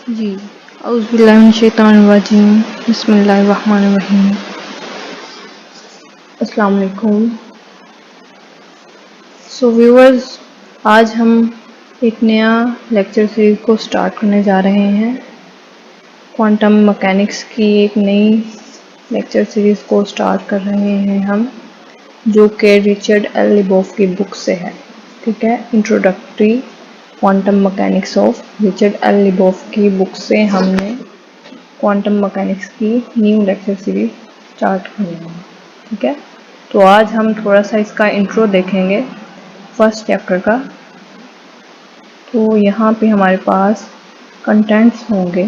जी औज़ुबिल्लाहिमिनश्शैतानिर्रजीम बिस्मिल्लाहिर्रहमानिर्रहीम। अस्सलाम वालेकुम। सो व्यूअर्स, आज हम एक नया लेक्चर सीरीज को स्टार्ट करने जा रहे हैं। क्वांटम मैकेनिक्स की एक नई लेक्चर सीरीज को स्टार्ट कर रहे हैं हम, जो कि रिचर्ड एल लिबॉफ की बुक से है। ठीक है, introductory quantum mechanics of Richard L Liboff की बुक से हमने क्वांटम मैकेनिक्स की न्यू लेक्चर सीरीज स्टार्ट करनी है। ठीक है, तो आज हम थोड़ा सा इसका इंट्रो देखेंगे फर्स्ट चैप्टर का। तो यहाँ पे हमारे पास कंटेंट्स होंगे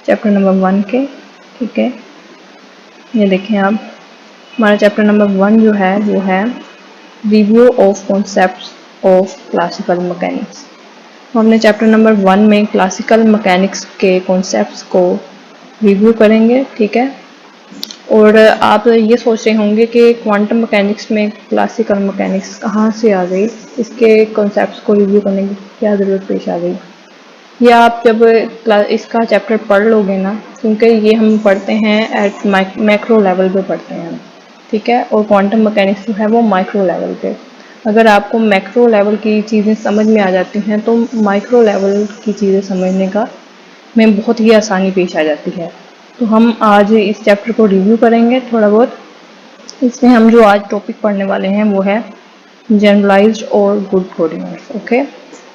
चैप्टर नंबर 1 के। ठीक है, ये देखें आप, हमारा चैप्टर नंबर 1 जो है वो है review of concepts of classical mechanics. तो हमने चैप्टर नंबर 1 में क्लासिकल मैकेनिक्स के कॉन्सेप्ट्स को रिव्यू करेंगे। ठीक है, और आप ये सोच रहे होंगे कि क्वांटम मैकेनिक्स में क्लासिकल मैकेनिक्स कहाँ से आ गई, इसके कॉन्सेप्ट्स को रिव्यू करने की क्या ज़रूरत पेश आ गई। ये आप जब इसका चैप्टर पढ़ लोगे ना, क्योंकि ये हम पढ़ते हैं एट मैक्रो लेवल पे पढ़ते हैं। ठीक है, और क्वांटम मैकेनिक्स जो है वो माइक्रो लेवल पे। अगर आपको मैक्रो लेवल की चीज़ें समझ में आ जाती हैं तो माइक्रो लेवल की चीज़ें समझने का में बहुत ही आसानी पेश आ जाती है। तो हम आज इस चैप्टर को रिव्यू करेंगे थोड़ा बहुत। इसमें हम जो आज टॉपिक पढ़ने वाले हैं वो है जनरलाइज्ड और गुड कोऑर्डिनेट्स। ओके,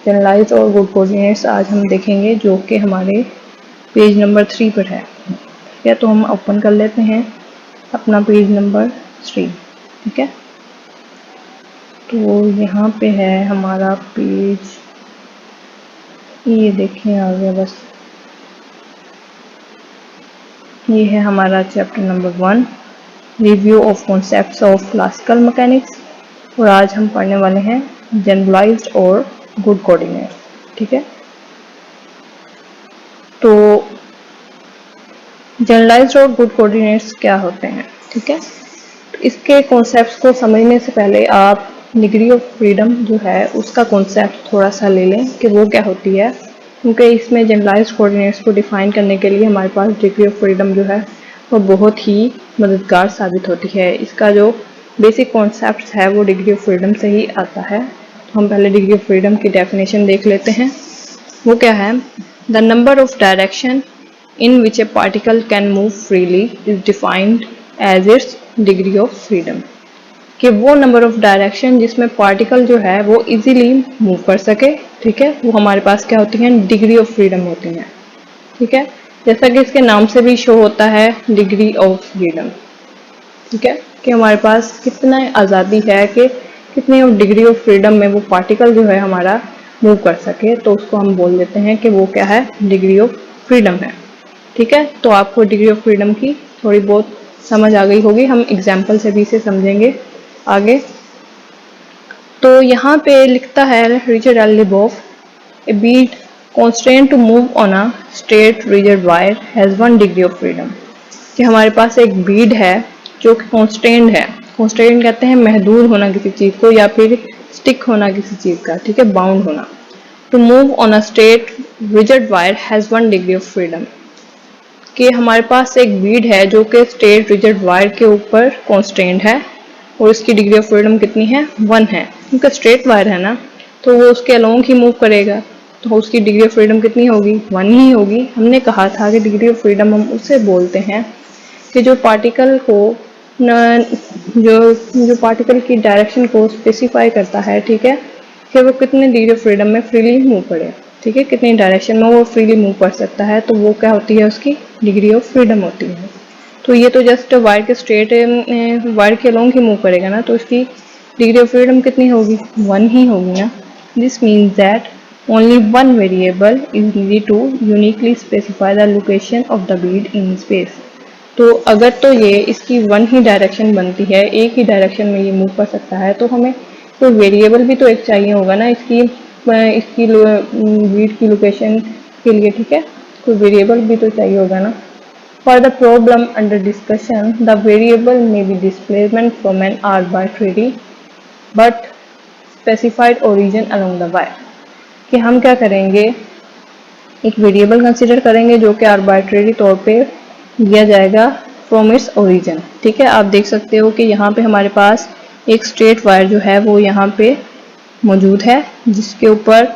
जनरलाइज्ड और गुड कोऑर्डिनेट्स आज हम देखेंगे, जो कि हमारे पेज नंबर 3 पर है। ठीक है, तो हम ओपन कर लेते हैं अपना पेज नंबर 3। ठीक है, तो यहाँ पे है हमारा पेज, ये देखें आ गया बस। ये है हमारा chapter number 1 review of concepts of classical mechanics, और आज हम पढ़ने वाले हैं जनरलाइज्ड और गुड कोऑर्डिनेट्स। ठीक है, तो जनरलाइज्ड और गुड कोऑर्डिनेट्स क्या होते हैं। ठीक है, तो इसके कॉन्सेप्ट्स को समझने से पहले आप डिग्री ऑफ फ्रीडम जो है उसका कॉन्सेप्ट थोड़ा सा ले लें कि वो क्या होती है, क्योंकि इसमें जनरलाइज्ड कोऑर्डिनेट्स को डिफाइन करने के लिए हमारे पास डिग्री ऑफ फ्रीडम जो है वो बहुत ही मददगार साबित होती है। इसका जो बेसिक कॉन्सेप्ट है वो डिग्री ऑफ फ्रीडम से ही आता है। तो हम पहले डिग्री ऑफ फ्रीडम की डेफिनेशन देख लेते हैं। वो क्या है, the number of direction in which a particle can move freely is defined as its degree of freedom। कि वो नंबर ऑफ डायरेक्शन जिसमें पार्टिकल जो है वो इजीली मूव कर सके। ठीक है, वो हमारे पास क्या होती हैं, डिग्री ऑफ फ्रीडम होती हैं। ठीक है, जैसा कि इसके नाम से भी शो होता है डिग्री ऑफ फ्रीडम। ठीक है, कि हमारे पास कितना आज़ादी है कि कितनी डिग्री ऑफ फ्रीडम में वो पार्टिकल जो है हमारा मूव कर सके, तो उसको हम बोल देते हैं कि वो क्या है, डिग्री ऑफ फ्रीडम है। ठीक है, तो आपको डिग्री ऑफ फ्रीडम की थोड़ी बहुत समझ आ गई होगी, हम एग्जाम्पल से भी इसे समझेंगे आगे। तो यहाँ पे लिखता है Richard L Liboff, a bead constant to move on a straight rigid wire has 1 degree of freedom. कि हमारे पास एक बीड है जो कि कॉन्स्टेंट है। कॉन्स्टेंट कहते हैं महदूद होना किसी चीज़ को, या फिर स्टिक होना किसी चीज़ का। ठीक है, बाउंड होना। To move on a straight rigid wire has 1 degree of freedom. कि हमारे पास एक बीड है जो कि स्ट्रेट रिजिड वायर के ऊपर कॉन्स्टेंट है, और इसकी डिग्री ऑफ फ्रीडम कितनी है, 1 है। क्योंकि स्ट्रेट वायर है ना, तो वो उसके अलोंग ही मूव करेगा, तो उसकी डिग्री ऑफ फ्रीडम कितनी होगी, 1 ही होगी। हमने कहा था कि डिग्री ऑफ फ्रीडम हम उसे बोलते हैं कि जो पार्टिकल को जो पार्टिकल की डायरेक्शन को स्पेसिफाई करता है। ठीक है, कि वो कितने डिग्री ऑफ फ्रीडम में फ्रीली मूव करे। ठीक है, कितनी डायरेक्शन में वो फ्रीली मूव कर सकता है, तो वो क्या होती है, उसकी डिग्री ऑफ फ्रीडम होती है। तो ये तो जस्ट वायर के स्ट्रेट वायर के अलोंग ही मूव करेगा ना, तो इसकी डिग्री ऑफ फ्रीडम कितनी होगी, 1 ही होगी ना। This means that only 1 variable is needed to uniquely specify the location of the bead in space. तो अगर तो ये इसकी 1 ही डायरेक्शन बनती है, एक ही डायरेक्शन में ये मूव कर सकता है, तो हमें तो वेरिएबल भी तो एक चाहिए होगा ना इसकी बीड की लोकेशन के लिए। ठीक है, कोई वेरिएबल भी तो चाहिए होगा ना। For the problem under discussion the variable may be displacement from an arbitrary but specified origin along the wire. कि हम क्या करेंगे एक वेरिएबल कंसीडर करेंगे जो कि आर्बिट्रेरी तौर पे दिया जाएगा फ्रॉम इट्स ओरिजिन। ठीक है, आप देख सकते हो कि यहाँ पे हमारे पास एक स्ट्रेट वायर जो है वो यहाँ पे मौजूद है, जिसके ऊपर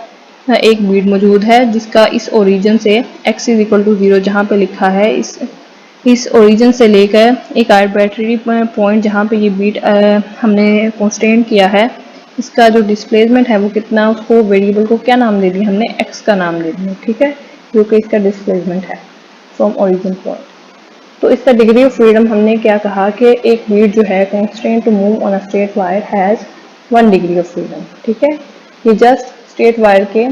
एक बीट मौजूद है जिसका इस ओरिजिन से x इज इक्वल टू 0 जहाँ पे लिखा है, इस ओरिजिन से लेकर एक आर्बिट्रेरी पॉइंट जहाँ पे ये बीट हमने कांस्टेंट किया है, इसका जो डिस्प्लेसमेंट है वो कितना, उसको वेरिएबल को क्या नाम दे दिया हमने, x का नाम दे दिया। ठीक है, जो कि इसका डिस्प्लेसमेंट है फ्रॉम ओरिजिन पॉइंट। तो इसका डिग्री ऑफ फ्रीडम हमने क्या कहा कि एक बीट जो है constraint to move on a straight wire has 1 degree of freedom. ठीक है, ये जस्ट स्ट्रेट वायर के,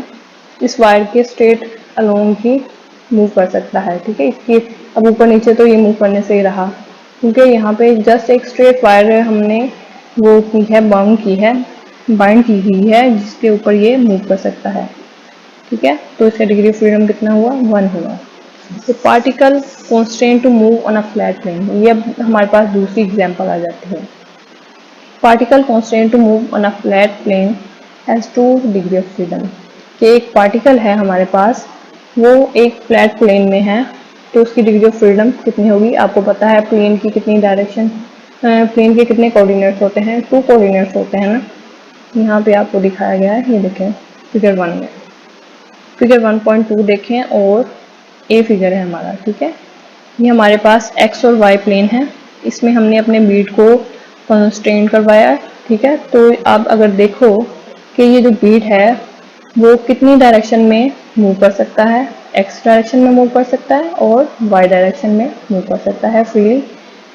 इस वायर के स्ट्रेट अलोंग ही मूव कर सकता है। ठीक है, इसकी अब ऊपर नीचे तो ये मूव करने से ही रहा, क्योंकि यहाँ पे जस्ट एक स्ट्रेट वायर हमने वो की है, बाइंड की हुई है, जिसके ऊपर ये मूव कर सकता है। ठीक है, तो इसका डिग्री ऑफ फ्रीडम कितना हुआ, 1 हुआ। तो particle constant to move on a flat plane, ये अब हमारे पास दूसरी एग्जांपल आ जाती है। Particle constant to move on a flat plane has 2 degree of freedom, कि एक पार्टिकल है हमारे पास, वो एक फ्लैट प्लेन में है, तो उसकी डिग्री ऑफ फ्रीडम कितनी होगी। आपको पता है प्लेन की कितनी डायरेक्शन, प्लेन के कितने कोऑर्डिनेट्स होते हैं, 2 कोऑर्डिनेट्स होते हैं ना, यहाँ पे आपको दिखाया गया है, ये देखें फिगर 1 में, फिगर 1.2 देखें और ए फिगर है हमारा। ठीक है, ये हमारे पास एक्स और वाई प्लेन है, इसमें हमने अपने बीट को कंस्ट्रेंट करवाया। ठीक है, तो आप अगर देखो कि ये जो बीट है वो कितनी डायरेक्शन में मूव कर सकता है, एक्स डायरेक्शन में मूव कर सकता है और वाई डायरेक्शन में मूव कर सकता है फ्रीली।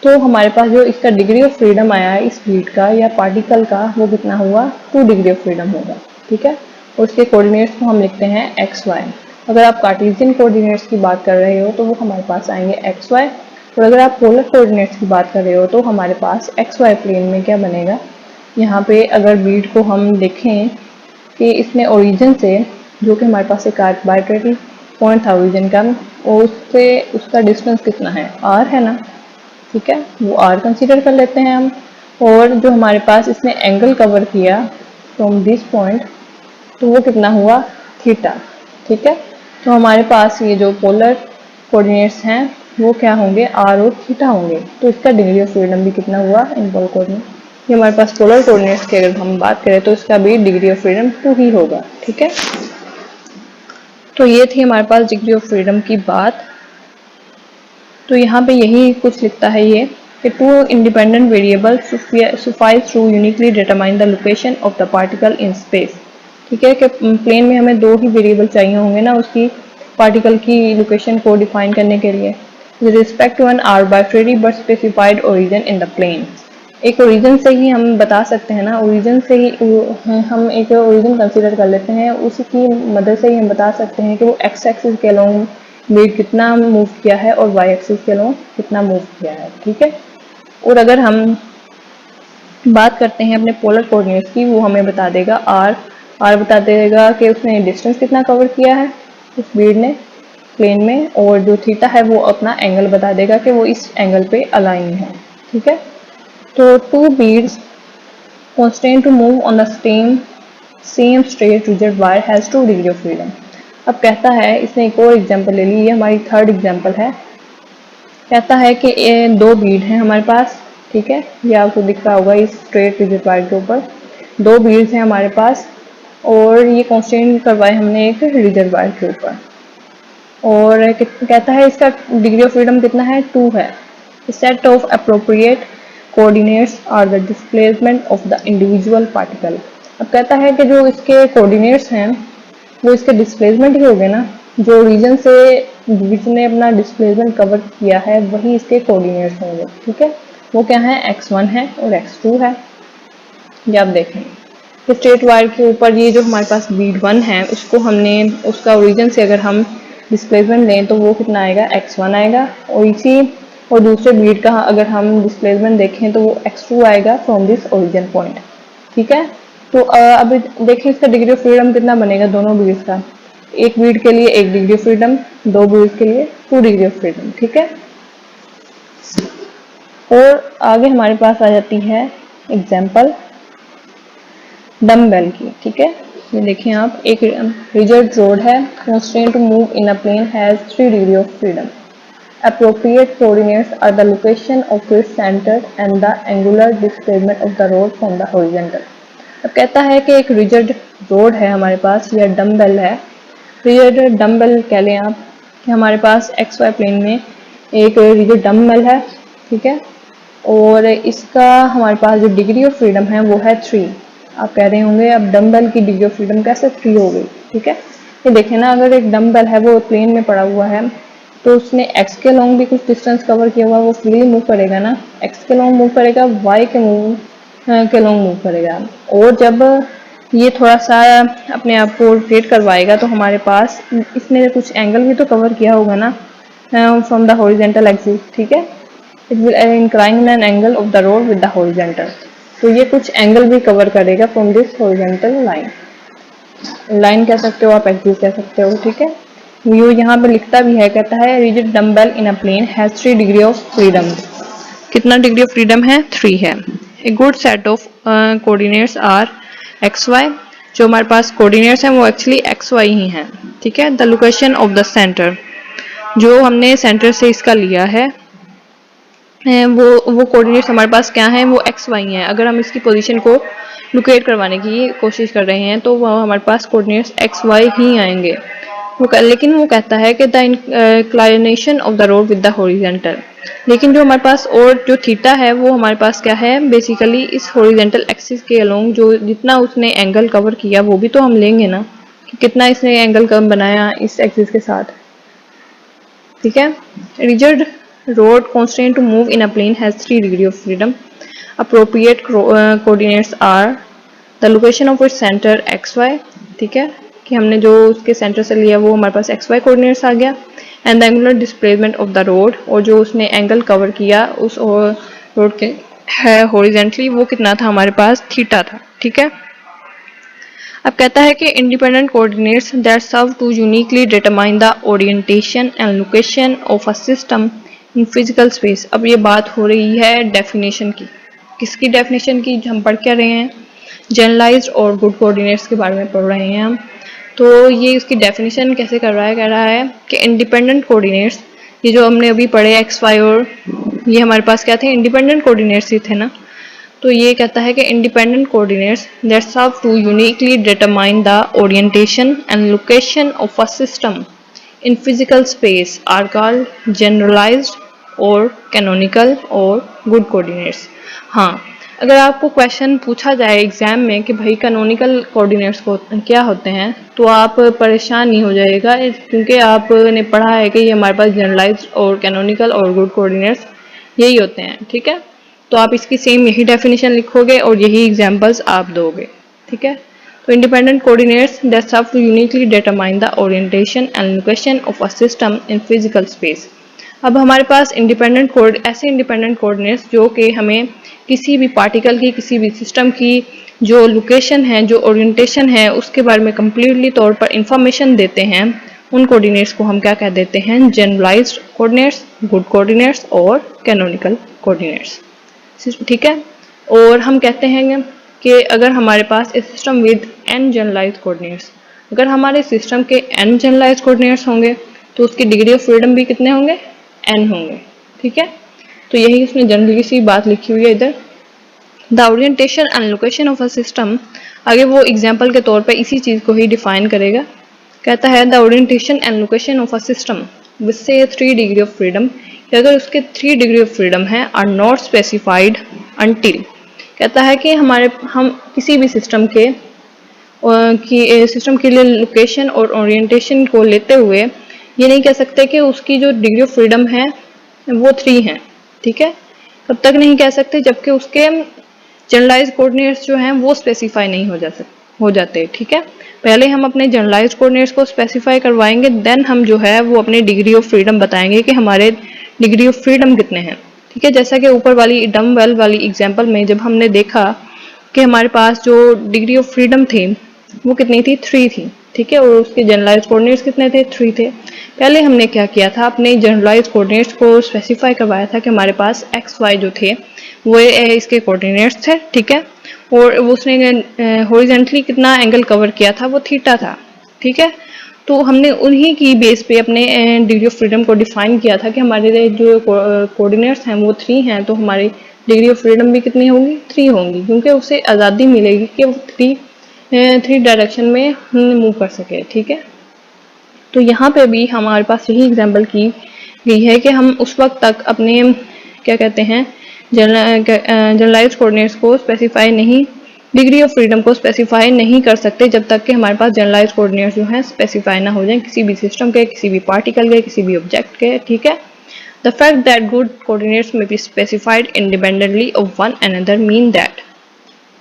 तो हमारे पास जो इसका डिग्री ऑफ फ्रीडम आया है इस बीट का या पार्टिकल का, वो कितना हुआ, 2 डिग्री ऑफ फ्रीडम होगा। ठीक है, और उसके कोऑर्डिनेट्स को हम लिखते हैं एक्स वाई। अगर आप कार्टेशियन कोऑर्डिनेट्स की बात कर रहे हो तो वो हमारे पास आएंगे एक्स वाई, और अगर आप पोलर कोऑर्डिनेट्स की बात कर रहे हो तो हमारे पास एक्स वाई प्लेन में क्या बनेगा। यहाँ पे अगर बीट को हम देखें कि इसमें ओरिजिन से, जो कि हमारे पास एक आर्बिट्रेरी पॉइंट था ओरिजिन का, और उससे उसका डिस्टेंस कितना है, r है ना। ठीक है, वो r कंसीडर कर लेते हैं हम, और जो हमारे पास इसने एंगल कवर किया फ्रॉम दिस पॉइंट, तो वो कितना हुआ, थीटा। ठीक है, तो हमारे पास ये जो पोलर कोऑर्डिनेट्स हैं वो क्या होंगे, r और थीटा होंगे। तो इसका डिग्री ऑफ फ्रीडम भी कितना हुआ इन पोलर कोऑर्डिनेट, ये हमारे पास पोलर कोऑर्डिनेट्स की अगर हम बात करें तो इसका भी डिग्री ऑफ फ्रीडम 2 ही होगा। ठीक है, तो ये थी हमारे पास डिग्री ऑफ फ्रीडम की बात। तो यहाँ पे यही कुछ लिखता है ये कि 2 independent variable suffice to uniquely determine the location of the particle in space। ठीक है, कि प्लेन में हमें 2 ही वेरिएबल चाहिए होंगे ना उसकी पार्टिकल की लोकेशन को डिफाइन करने के लिए, with respect to an arbitrary but specified origin in the plane। एक ओरिजिन से ही हम बता सकते हैं ना, ओरिजिन से ही हम एक ओरिजिन कंसीडर कर लेते हैं, उसी की मदद से ही हम बता सकते हैं कि वो एक्स एक्सिस के अलोंग वेट कितना मूव किया है और वाई एक्सिस के अलोंग कितना मूव किया है। ठीक है, और अगर हम बात करते हैं अपने पोलर कोऑर्डिनेट्स की, वो हमें बता देगा आर बता देगा कि उसने डिस्टेंस कितना कवर किया है उस बीड ने प्लेन में, और जो थीटा है वो अपना एंगल बता देगा कि वो इस एंगल पे अलाइन है। ठीक है, तो 2 beads constrained to move on the same straight rigid wire has 2 degree of freedom। अब कहता है, इसने एक और एग्जांपल ले ली, ये हमारी थर्ड एग्जांपल है। कहता है कि ये 2 बीड हैं हमारे पास। ठीक है, ये आपको दिख रहा होगा इस स्ट्रेट रिजिड वायर के ऊपर 2 बीड्स हैं हमारे पास, और ये कॉन्स्टेंट करवाए हमने एक रिजिड वायर के ऊपर, और कहता है इसका डिग्री ऑफ फ्रीडम कितना है, 2 है। Set of appropriate coordinates are the displacement of the individual particle. अब कहता है कि जो इसके कोऑर्डिनेट्स हैं वो इसके डिस्प्लेसमेंट ही हो गए ना, जो रीजन से बीच ने अपना डिस्प्लेसमेंट कवर किया है वही इसके कोऑर्डिनेट्स होंगे। ठीक है, वो क्या है, x1 है और x2 है। ये आप देखें स्ट्रेट वायर के ऊपर ये जो हमारे पास बीड 1 है उसको हमने उसका ओरिजिन से अगर हम डिस्प्लेसमेंट लें तो वो कितना आएगा, x1 आएगा, और इसी और दूसरे बीड का अगर हम डिस्प्लेसमेंट देखें तो वो x2 आएगा फ्रॉम दिस ओरिजिन पॉइंट। ठीक है, तो अब देखें इसका डिग्री ऑफ फ्रीडम कितना बनेगा दोनों बीड्स का, एक बीड के लिए 1 डिग्री ऑफ फ्रीडम, 2 बीड्स के लिए 2 डिग्री ऑफ फ्रीडम। ठीक है, और आगे हमारे पास आ जाती है एग्जाम्पल डम्बेल की। ठीक है, ये देखिए आप, एक रिजिड रोड है, constraint to move in a plane has 3 degree of freedom. Appropriate coordinates are the location of its center and the angular displacement of the road from the horizontal. अब कहता है कि एक रिजिड रोड है हमारे पास, या dumbbell है, rigid dumbbell कह लें आप, कि हमारे पास एक्स वाई प्लेन में एक रिजिड डम्बेल है, ठीक है, और इसका हमारे पास जो डिग्री ऑफ फ्रीडम है वो है 3। आप कह रहे होंगे अब डम्बेल की डिग्री ऑफ फ्रीडम कैसे 3 हो गई, ठीक है। ये देखें ना, अगर एक डम्बेल है वो प्लेन में पड़ा हुआ है तो उसने एक्स के लॉन्ग भी कुछ डिस्टेंस कवर किया हुआ, वो फ्रीली मूव करेगा ना, एक्स के लॉन्ग मूव करेगा, वाई के लॉन्ग मूव करेगा। और जब ये थोड़ा सा अपने आप को रोटेट करवाएगा तो हमारे पास इसने कुछ एंगल भी तो कवर किया होगा ना फ्रॉम द हॉरिजॉन्टल एक्सिस, ठीक है। It will incline an angle of the road with the horizontal, तो ये कुछ एंगल भी कवर करेगा फ्रॉम दिस हॉरिजॉन्टल लाइन कह सकते हो आप, एक्सिस कह सकते हो, ठीक है। व्यू यहाँ पे लिखता भी है, कहता है rigid dumbbell in a plane has 3 degree of freedom. कितना डिग्री ऑफ फ्रीडम है? 3 है। A good set of coordinates are x y, जो हमारे पास कोऑर्डिनेट्स हैं वो एक्चुअली एक्स वाई ही हैं, ठीक है। The location of the centre, जो हमने सेंटर से इसका लिया है वो कोऑर्डिनेट्स हमारे पास क्या हैं? वो एक्स वाई हैं। अगर हम इसकी पोजीशन को लोकेट करवाने की कोशिश कर रहे हैं तो वो हमारे पास कोऑर्डिनेट्स एक्स वाई ही आएंगे। लेकिन वो कहता है कि the inclination of the road with the horizontal, लेकिन जो हमारे पास और जो थीटा है वो हमारे पास क्या है? बेसिकली इस हॉरिजॉन्टल एक्सिस के अलोंग जो जितना उसने एंगल कवर किया वो भी तो हम लेंगे ना, कि कितना इसने एंगल कम बनाया इस एक्सिस के साथ, ठीक है। Rigid road constraint to move in a plane has 3 degree of freedom. Appropriate coordinates are the location of its center xy, ठीक है, कि हमने जो उसके सेंटर से लिया वो हमारे पास xy कोऑर्डिनेट्स आ गया, and the angular displacement of the road, और जो उसने एंगल कवर किया उस रोड के हॉरिजॉन्टली वो कितना था? हमारे पास थीटा था, ठीक है। अब कहता है कि independent coordinates that serve to uniquely determine the orientation and location of a system in physical space. अब ये बात हो रही है डेफिनेशन की। किसकी डेफिनेशन की? हम पढ़ क्या रहे हैं? जनरलाइज्ड और गुड कोऑर्डिनेट्स के बारे में पढ़ रहे हैं हम। तो ये उसकी डेफिनेशन कैसे कर रहा है? कह रहा है कि इंडिपेंडेंट कोऑर्डिनेट्स, ये जो हमने अभी पढ़े एक्स वाई, और ये हमारे पास क्या थे? इंडिपेंडेंट कोऑर्डिनेट्स ही थे ना। तो ये कहता है कि independent coordinates that serve to uniquely determine the orientation and location of a system in physical space are called generalized और canonical और good coordinates। हाँ, अगर आपको क्वेश्चन पूछा जाए एग्जाम में कि भाई कैनोनिकल कोऑर्डिनेट्स को क्या होते हैं, तो आप परेशान नहीं हो जाएगा, क्योंकि आपने पढ़ा है कि ये हमारे पास जनरलाइज्ड और कैनोनिकल और गुड कोऑर्डिनेट्स यही होते हैं, ठीक है। तो आप इसकी सेम यही डेफिनेशन लिखोगे और यही एग्जाम्पल्स आप दोगे, ठीक है। So independent coordinates that serve to uniquely determine the orientation and location of a system in physical space। अब हमारे पास ऐसे इंडिपेंडेंट कोऑर्डिनेट्स जो कि हमें किसी भी पार्टिकल की, किसी भी सिस्टम की जो लोकेशन है, जो ओरिएंटेशन है, उसके बारे में कम्प्लीटली तौर पर इंफॉर्मेशन देते हैं, उन कोऑर्डिनेट्स को हम क्या कह देते हैं? जनरलाइज्ड कोऑर्डिनेट्स, गुड कोऑर्डिनेट्स और कैनोनिकल कोऑर्डिनेट्स, ठीक है। और हम कहते हैं कि अगर हमारे पास a system with n generalised coordinates, अगर हमारे सिस्टम के n जनरलाइज्ड कोऑर्डिनेट्स होंगे तो उसकी डिग्री ऑफ फ्रीडम भी कितने होंगे? n होंगे, ठीक है। तो यही उसने जनरली सी बात लिखी हुई है इधर। The orientation and location of a system, आगे वो एग्जाम्पल के तौर पर इसी चीज़ को ही डिफाइन करेगा। कहता है the orientation and location of a system with से 3 डिग्री ऑफ फ्रीडम, कि अगर उसके 3 डिग्री ऑफ फ्रीडम है आर नॉट स्पेसिफाइड अनटिल, कहता है कि हम किसी भी सिस्टम के लिए लोकेशन और ओरिएंटेशन को लेते हुए ये नहीं कह सकते कि उसकी जो डिग्री ऑफ फ्रीडम है वो 3 है, ठीक है। तब तक नहीं कह सकते जबकि उसके जनरलाइज्ड कोऑर्डिनेट्स जो हैं वो स्पेसिफाई नहीं हो जाते, ठीक है। पहले हम अपने जनरलाइज्ड कोऑर्डिनेट्स को स्पेसिफाई करवाएंगे, देन हम जो है वो अपने डिग्री ऑफ फ्रीडम बताएंगे कि हमारे डिग्री ऑफ फ्रीडम कितने हैं, ठीक है। जैसा कि ऊपर वाली डम्बेल वाली एग्जांपल में जब हमने देखा कि हमारे पास जो डिग्री ऑफ फ्रीडम थी वो कितनी थी? 3 थी, ठीक है। और उसके जनरलाइज्ड कोऑर्डिनेट्स कितने थे? 3 थे। पहले हमने क्या किया था? अपने जनरलाइज्ड कोऑर्डिनेट्स को स्पेसिफाई करवाया था कि हमारे पास एक्स वाई जो थे वो इसके कोऑर्डिनेट्स थे, ठीक है। और उसने हॉरिजॉन्टली कितना एंगल कवर किया था, वो थीटा था, ठीक है। तो हमने उन्हीं की बेस पे अपने डिग्री ऑफ फ्रीडम को डिफाइन किया था कि हमारे जो कोऑर्डिनेट्स हैं वो 3 हैं, तो हमारी डिग्री ऑफ फ्रीडम भी कितनी होंगी, 3 होंगी, क्योंकि उसे आज़ादी मिलेगी कि वो 3 डायरेक्शन में मूव कर सके, ठीक है। तो यहाँ पे भी हमारे पास यही एग्जाम्पल की गई है कि हम उस वक्त तक अपने क्या कहते हैं जनरलाइज कोऑर्डिनेट्स को स्पेसिफाई नहीं, डिग्री ऑफ फ्रीडम को स्पेसिफाई नहीं कर सकते जब तक कि हमारे पास जनरलाइज कोऑर्डिनेट्स जो हैं स्पेसिफाई ना हो जाएं किसी भी सिस्टम के, किसी भी पार्टिकल के, किसी भी ऑब्जेक्ट के, ठीक है। The fact that good coordinates में be specified independently of one another mean that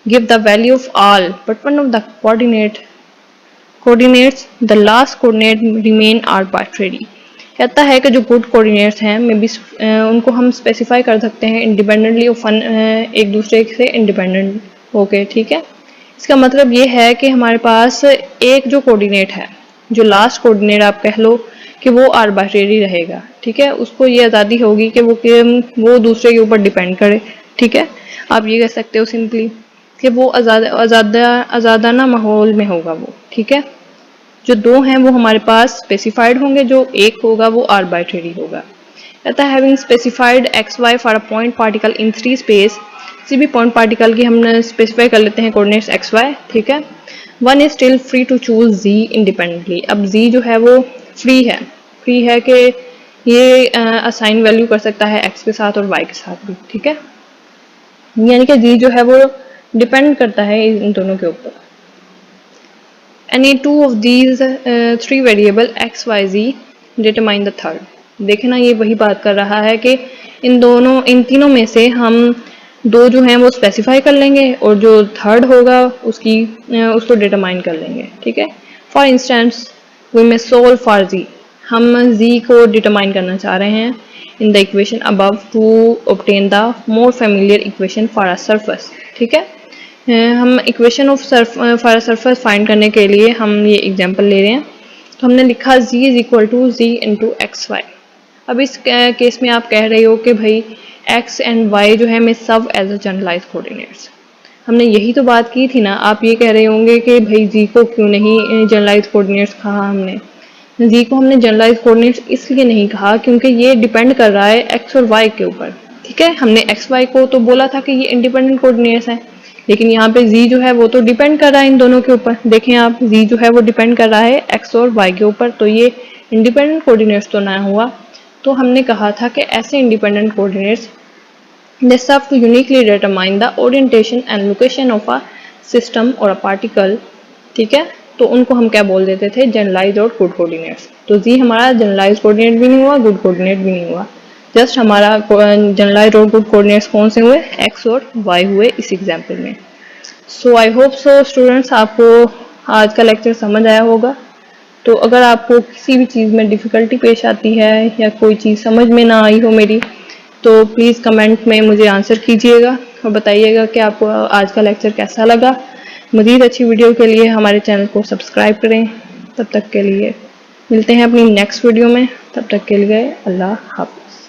give the value of all but one of the coordinates the last coordinate remain arbitrary। कहता है कि जो गुड कोऑर्डिनेट्स हैं may be उनको हम specify कर सकते हैं इंडिपेंडेंटली ऑफ एक दूसरे से इंडिपेंडेंट होके, ठीक है। इसका मतलब ये है कि हमारे पास एक जो कोऑर्डिनेट है, जो लास्ट कोऑर्डिनेट आप कह लो कि वो आर्बिट्रेरी रहेगा, ठीक है। उसको ये आज़ादी होगी कि वो दूसरे के ऊपर डिपेंड करे, ठीक है। आप ये कह सकते हो सिंपली कि वो आज़ादाना माहौल में होगा वो, ठीक है। जो 2 हैं वो हमारे पास स्पेसिफाइड होंगे, जो एक होगा वो आर्बिट्रेरी होगा। कहता है having specified x y for a point particle in 3 space, किसी भी पॉइंट पार्टिकल की हम स्पेसिफाई कर लेते हैं कोऑर्डिनेट्स एक्स वाई, ठीक है। One is still free to choose z independently. अब जी जो है वो फ्री है कि ये असाइन वैल्यू कर सकता है एक्स के साथ और वाई के साथ भी, ठीक है। यानी कि जी जो है वो डिपेंड करता है इन दोनों के ऊपर। Any two of these 3 variable x y z determine the third. देखें ना, ये वही बात कर रहा है कि इन तीनों में से हम 2 जो हैं वो स्पेसिफाई कर लेंगे और जो थर्ड होगा उसको डिटरमाइन कर लेंगे, ठीक है। For instance we may solve for z, हम z को डिटरमाइन करना चाह रहे हैं in the equation above to obtain the more familiar equation for a surface, ठीक है। हम equation of for surface find करने के लिए हम ये एग्जांपल ले रहे हैं। तो हमने लिखा z is equal to z into x y. अब इस केस में आप कह रहे हो कि भाई x एंड y जो है मैं सब एज अ जनरलाइज कोऑर्डिनेट्स। हमने यही तो बात की थी ना। आप ये कह रहे होंगे कि भाई z को क्यों नहीं जनरलाइज कोऑर्डिनेट्स कहा हमने। z को हमने जनरलाइज कोऑर्डिनेट्स इसलिए नहीं कहा क्योंकि ये डिपेंड कर रहा है x और y के ऊपर, ठीक है। हमने x y को तो बोला था कि ये इंडिपेंडेंट कोऑर्डिनेट्स हैं, लेकिन यहाँ पे z जो है वो तो डिपेंड कर रहा है इन दोनों के ऊपर। देखें आप, z जो है वो डिपेंड कर रहा है x और y के ऊपर, तो ये इंडिपेंडेंट कोऑर्डिनेट्स तो ना हुआ। तो हमने कहा था कि ऐसे independent coordinates they serve to uniquely determine the orientation and location of a system or a particle, ठीक है। तो उनको हम क्या बोल देते थे, जनरलाइज और गुड कोऑर्डिनेट्स। तो z हमारा जनरलाइज कोऑर्डिनेट भी नहीं हुआ, गुड कोऑर्डिनेट भी नहीं हुआ, जस्ट हमारा जनरलाइज और गुड कोऑर्डिनेट्स कौन से हुए, x और y हुए इस एग्जाम्पल में। सो आई होप सो स्टूडेंट्स आपको आज का लेक्चर समझ आया होगा। तो अगर आपको किसी भी चीज़ में डिफ़िकल्टी पेश आती है या कोई चीज़ समझ में ना आई हो मेरी, तो प्लीज़ कमेंट में मुझे आंसर कीजिएगा और बताइएगा कि आपको आज का लेक्चर कैसा लगा। मज़ीद अच्छी वीडियो के लिए हमारे चैनल को सब्सक्राइब करें। तब तक के लिए मिलते हैं अपनी नेक्स्ट वीडियो में। तब तक के लिए अल्लाह हाफ़िज़।